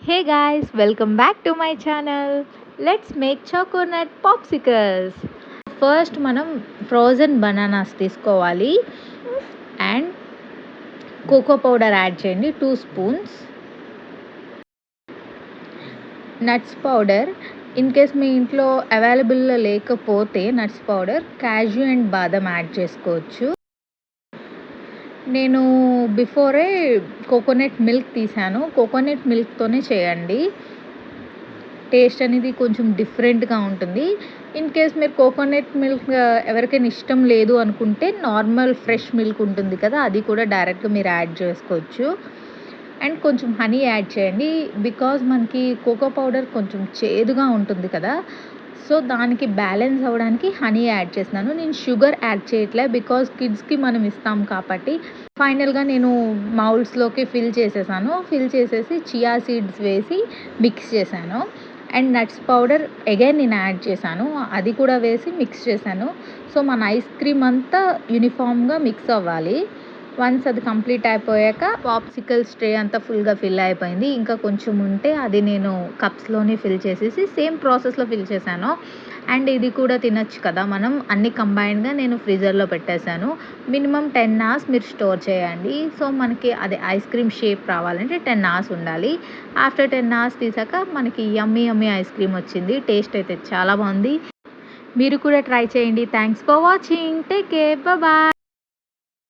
Hey guys, welcome back to my channel. Let's make chocolate popsicles. First మనం frozen bananas తీసుకోవాలి and cocoa powder add చేయండి 2 spoons. Nuts powder in case మీ ఇంట్లో అవైలబుల్లో లేకపోతే nuts powder cashew and బాదం యాడ్ చేసుకోవచ్చు. నేను బిఫోరే కోకోనట్ మిల్క్ తీసాను. కోకోనట్ మిల్క్తోనే చేయండి, టేస్ట్ అనేది కొంచెం డిఫరెంట్గా ఉంటుంది. ఇన్ కేస్ మీరు కోకోనట్ మిల్క్ ఎవరికైనా ఇష్టం లేదు అనుకుంటే నార్మల్ ఫ్రెష్ మిల్క్ ఉంటుంది కదా, అది కూడా డైరెక్ట్గా మీరు యాడ్ చేసుకోవచ్చు. అండ్ కొంచెం హనీ యాడ్ చేయండి, బికాజ్ మనకి కోకో పౌడర్ కొంచెం చేదుగా ఉంటుంది కదా, సో దానికి బ్యాలెన్స్ అవ్వడానికి హనీ యాడ్ చేస్తున్నాను. నేను షుగర్ యాడ్ చేయట్లే, బికాజ్ కిడ్స్కి మనం ఇస్తాం కాబట్టి. ఫైనల్గా నేను మౌల్డ్స్లోకి ఫిల్ చేసేసి చియా సీడ్స్ వేసి మిక్స్ చేశాను. అండ్ నట్స్ పౌడర్ అగైన్ నేను యాడ్ చేశాను, అది కూడా వేసి మిక్స్ చేశాను. సో మన ఐస్ క్రీమ్ అంతా యూనిఫామ్గా మిక్స్ అవ్వాలి. వన్స్ అది కంప్లీట్ అయిపోయాక పాప్సికల్ ట్రే అంతా ఫుల్గా ఫిల్ అయిపోయింది. ఇంకా కొంచెం ఉంటే అది నేను కప్స్లోనే ఫిల్ చేసేసి సేమ్ ప్రాసెస్లో ఫిల్ చేశాను. అండ్ ఇది కూడా తినొచ్చు కదా మనం, అన్ని కంబైన్డ్గా నేను ఫ్రీజర్లో పెట్టేశాను. మినిమం 10 అవర్స్ మీరు స్టోర్ చేయండి. సో మనకి అది ఐస్ క్రీమ్ షేప్ రావాలంటే 10 అవర్స్ ఉండాలి. ఆఫ్టర్ 10 అవర్స్ తీసాక మనకి యమ్మీ ఐస్ క్రీమ్ వచ్చింది. టేస్ట్ అయితే చాలా బాగుంది. మీరు కూడా ట్రై చేయండి. Thanks for watching. Take care. Bye.